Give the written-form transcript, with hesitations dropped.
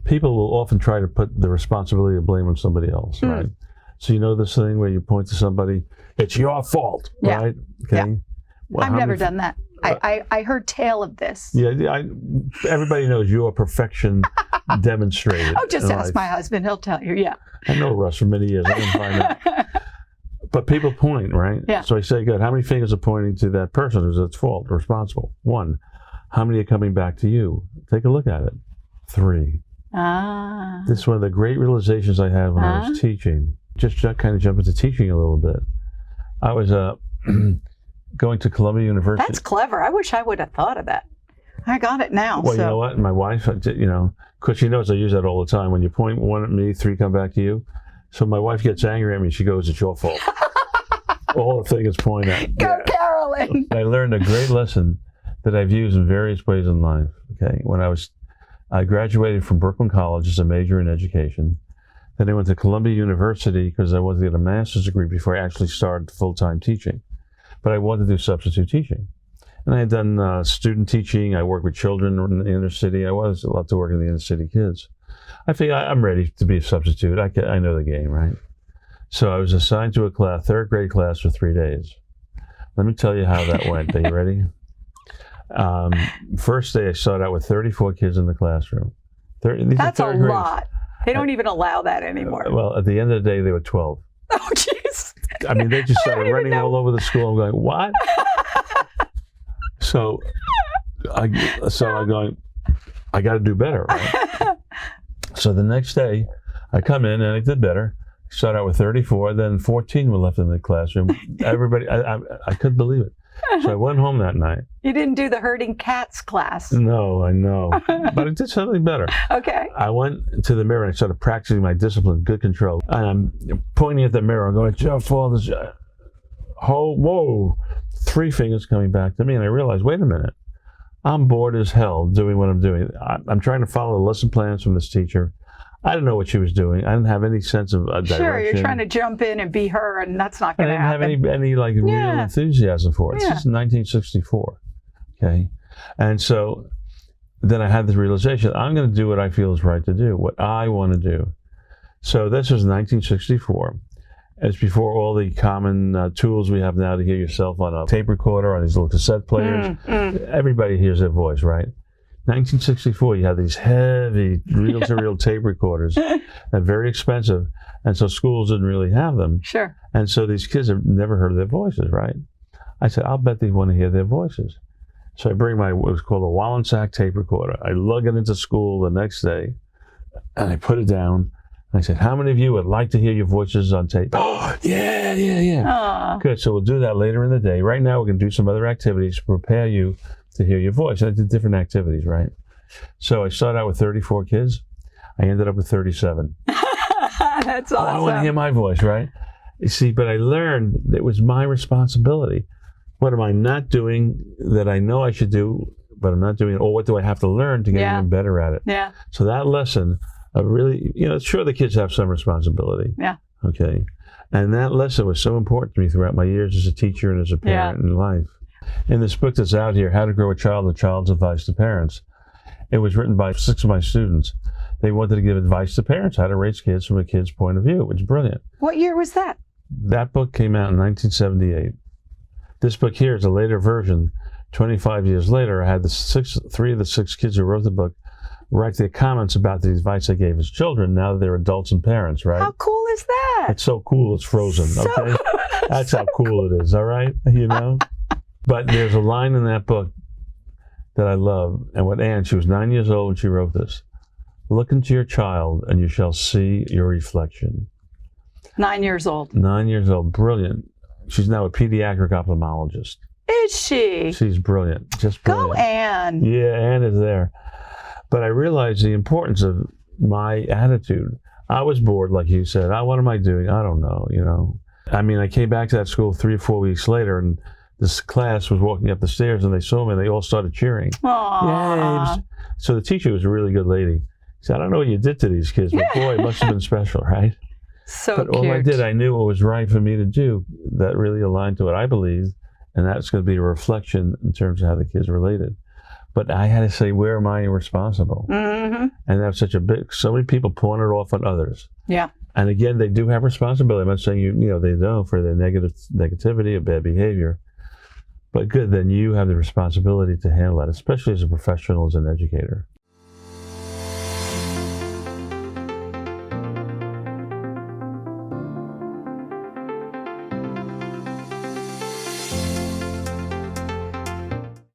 people will often try to put the responsibility of blame on somebody else, right? So you know this thing where you point to somebody, it's your fault, right? Okay. Yeah. Well, I've never done that. I heard tale of this. Yeah, everybody knows you're perfection demonstrated. Oh, just ask my husband; he'll tell you. Yeah. I know Russ for many years. I didn't find out. But people point, right? Yeah. So I say, good. How many fingers are pointing to that person who's at fault, responsible? 1. How many are coming back to you? Take a look at it. 3. This is one of the great realizations I had when I was teaching. Just kind of jump into teaching a little bit. I was going to Columbia University. That's clever. I wish I would have thought of that. I got it now. Well, you know what? My wife, because she knows I use that all the time. When you point 1 at me, 3 come back to you. So my wife gets angry at me. She goes, it's your fault. All the thing is pointing at. Go, Carolyn. I learned a great lesson that I've used in various ways in life. Okay, when I graduated from Brooklyn College as a major in education. Then I went to Columbia University because I wanted to get a master's degree before I actually started full-time teaching. But I wanted to do substitute teaching. And I had done student teaching. I worked with children in the inner city. I was allowed to work in the inner city kids. I think I'm ready to be a substitute. I know the game, right? So I was assigned to a class, 3rd grade class for 3 days. Let me tell you how that went. Are you ready? First day, I started out with 34 kids in the classroom. That's a lot. They don't even allow that anymore. Well, at the end of the day, there were 12. Oh, jeez. I mean, they just started running all over the school. I'm going, what? So I'm going, I got to do better, right? So the next day, I come in and I did better. Started out with 34, then 14 were left in the classroom. Everybody, I couldn't believe it. So I went home that night. You didn't do the herding cats class. No, I know. But I did something better. Okay. I went to the mirror and I started practicing my discipline, good control. And I'm pointing at the mirror. I'm going, it's your fault. Whoa. 3 fingers coming back to me. And I realized, wait a minute. I'm bored as hell doing what I'm doing. I'm trying to follow the lesson plans from this teacher. I didn't know what she was doing. I didn't have any sense of direction. Sure, you're trying to jump in and be her, and that's not going to happen. I didn't have any real enthusiasm for it. This is 1964, okay? And so then I had this realization, I'm going to do what I feel is right to do, what I want to do. So this was 1964. It's before all the common tools we have now to hear yourself on a tape recorder, on these little cassette players. Everybody hears their voice, right? 1964, you had these heavy reel-to-reel tape recorders, and very expensive, and so schools didn't really have them. Sure. And so these kids have never heard their voices, right? I said, I'll bet they want to hear their voices. So I bring what was called a Wallensack tape recorder. I lug it into school the next day, and I put it down. And I said, how many of you would like to hear your voices on tape? Oh, yeah. Aww. Good, so we'll do that later in the day. Right now, we're going to do some other activities to prepare you to hear your voice. I did different activities, right? So I started out with 34 kids. I ended up with 37. That's awesome. I want to hear my voice, right? You see, but I learned that it was my responsibility. What am I not doing that I know I should do, but I'm not doing it? Or what do I have to learn to get even better at it? Yeah. So that lesson of really, sure, the kids have some responsibility. Yeah. Okay. And that lesson was so important to me throughout my years as a teacher and as a parent in life. In this book that's out here, How to Grow a Child, A Child's Advice to Parents, it was written by 6 of my students. They wanted to give advice to parents, how to raise kids from a kid's point of view. It was brilliant. What year was that? That book came out in 1978. This book here is a later version. 25 years later, I had 3 of the 6 kids who wrote the book write their comments about the advice I gave as children. Now they're adults and parents, right? How cool is that? It's so cool, it's frozen, okay? That's how cool it is, all right? But there's a line in that book that I love. And what Anne, she was 9 years old when she wrote this. Look into your child and you shall see your reflection. 9 years old. 9 years old, brilliant. She's now a pediatric ophthalmologist. Is she? She's brilliant, just brilliant. Go, Anne. Yeah, Anne is there. But I realized the importance of my attitude. I was bored, like you said. What am I doing? I don't know, I mean, I came back to that school 3 or 4 weeks later, and this class was walking up the stairs, and they saw me, and they all started cheering. Aww. Yay. So the teacher was a really good lady. She said, I don't know what you did to these kids, but boy, it must have been special, right? So But all I did, I knew what was right for me to do that really aligned to what I believed, and that's going to be a reflection in terms of how the kids related. But I had to say, where am I responsible? Mm-hmm. And that's so many people pulling it off on others. Yeah. And again, they do have responsibility. I'm not saying they don't for their negativity or bad behavior. But good, then you have the responsibility to handle that, especially as a professional, as an educator.